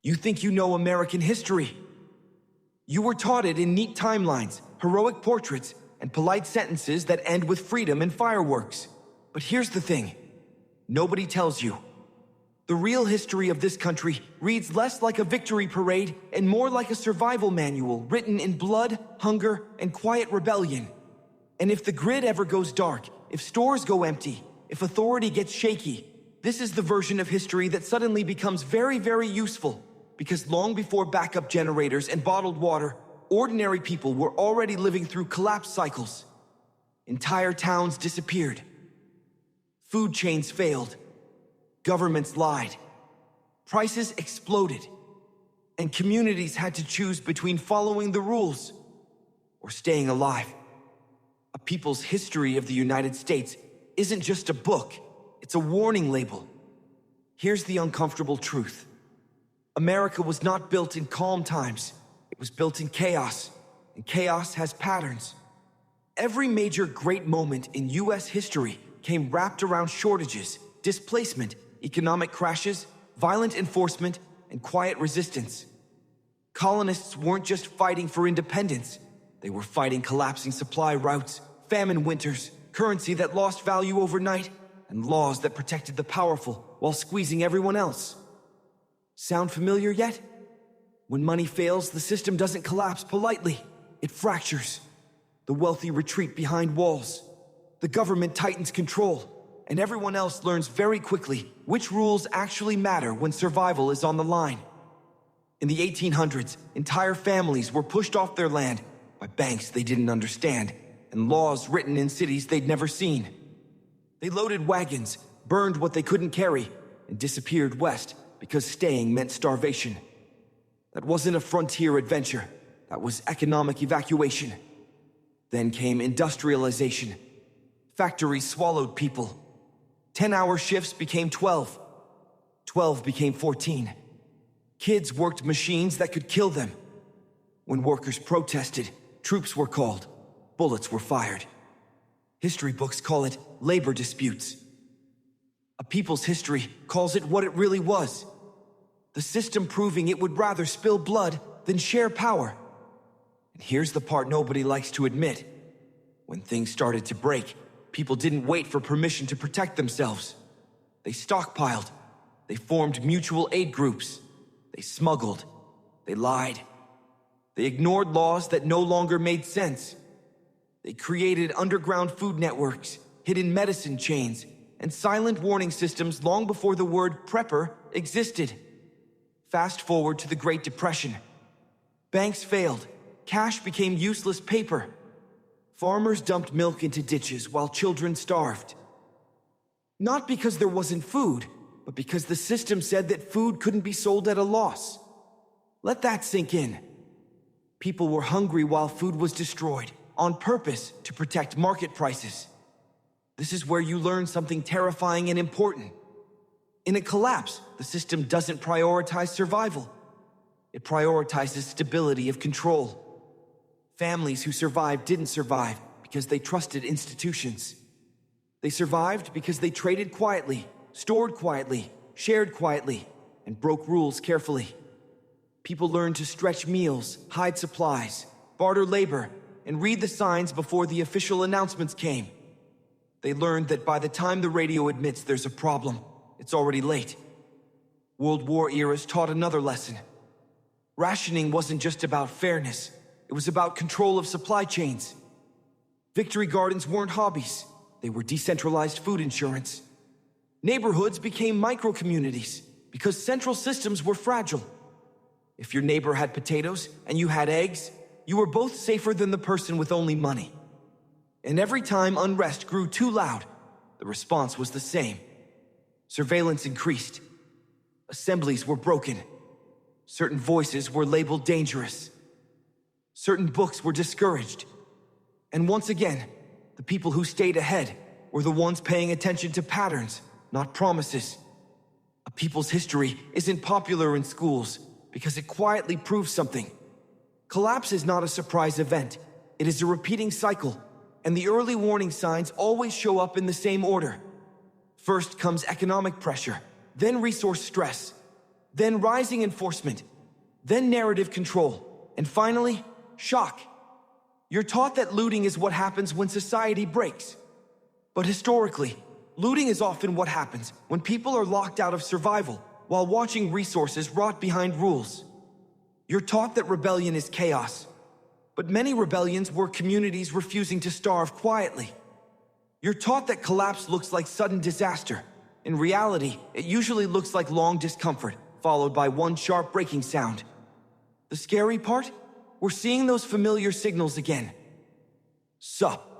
You think you know American history. You were taught it in neat timelines, heroic portraits, and polite sentences that end with freedom and fireworks. But here's the thing. Nobody tells you. The real history of this country reads less like a victory parade and more like a survival manual written in blood, hunger, and quiet rebellion. And if the grid ever goes dark, if stores go empty, if authority gets shaky, this is the version of history that suddenly becomes very, very useful. Because long before backup generators and bottled water, ordinary people were already living through collapse cycles. Entire towns disappeared. Food chains failed. Governments lied. Prices exploded. And communities had to choose between following the rules or staying alive. A people's history of the United States isn't just a book, it's a warning label. Here's the uncomfortable truth. America was not built in calm times. It was built in chaos, and chaos has patterns. Every major great moment in U.S. history came wrapped around shortages, displacement, economic crashes, violent enforcement, and quiet resistance. Colonists weren't just fighting for independence. They were fighting collapsing supply routes, famine winters, currency that lost value overnight, and laws that protected the powerful while squeezing everyone else. Sound familiar yet? When money fails, the system doesn't collapse politely. It fractures. The wealthy retreat behind walls. The government tightens control. And everyone else learns very quickly which rules actually matter when survival is on the line. In the 1800s, entire families were pushed off their land by banks they didn't understand and laws written in cities they'd never seen. They loaded wagons, burned what they couldn't carry, and disappeared west because staying meant starvation. That wasn't a frontier adventure. That was economic evacuation. Then came industrialization. Factories swallowed people. 10-hour shifts became 12. 12 became 14. Kids worked machines that could kill them. When workers protested, troops were called. Bullets were fired. History books call it labor disputes. A people's history calls it what it really was. The system proving it would rather spill blood than share power. And here's the part nobody likes to admit. When things started to break, people didn't wait for permission to protect themselves. They stockpiled. They formed mutual aid groups. They smuggled. They lied. They ignored laws that no longer made sense. They created underground food networks, hidden medicine chains, and silent warning systems long before the word prepper existed. Fast forward to the Great Depression. Banks failed. Cash became useless paper. Farmers dumped milk into ditches while children starved. Not because there wasn't food, but because the system said that food couldn't be sold at a loss. Let that sink in. People were hungry while food was destroyed, on purpose to protect market prices. This is where you learn something terrifying and important. In a collapse, the system doesn't prioritize survival. It prioritizes stability of control. Families who survived didn't survive because they trusted institutions. They survived because they traded quietly, stored quietly, shared quietly, and broke rules carefully. People learned to stretch meals, hide supplies, barter labor, and read the signs before the official announcements came. They learned that by the time the radio admits there's a problem, it's already late. World War eras taught another lesson. Rationing wasn't just about fairness. It was about control of supply chains. Victory gardens weren't hobbies. They were decentralized food insurance. Neighborhoods became micro-communities because central systems were fragile. If your neighbor had potatoes and you had eggs, you were both safer than the person with only money. And every time unrest grew too loud, the response was the same. Surveillance increased. Assemblies were broken. Certain voices were labeled dangerous. Certain books were discouraged. And once again, the people who stayed ahead were the ones paying attention to patterns, not promises. A people's history isn't popular in schools because it quietly proves something. Collapse is not a surprise event. It is a repeating cycle, and the early warning signs always show up in the same order. First comes economic pressure, then resource stress, then rising enforcement, then narrative control, and finally, shock. You're taught that looting is what happens when society breaks. But historically, looting is often what happens when people are locked out of survival while watching resources rot behind rules. You're taught that rebellion is chaos, but many rebellions were communities refusing to starve quietly. You're taught that collapse looks like sudden disaster. In reality, it usually looks like long discomfort, followed by one sharp breaking sound. The scary part? We're seeing those familiar signals again. Sup?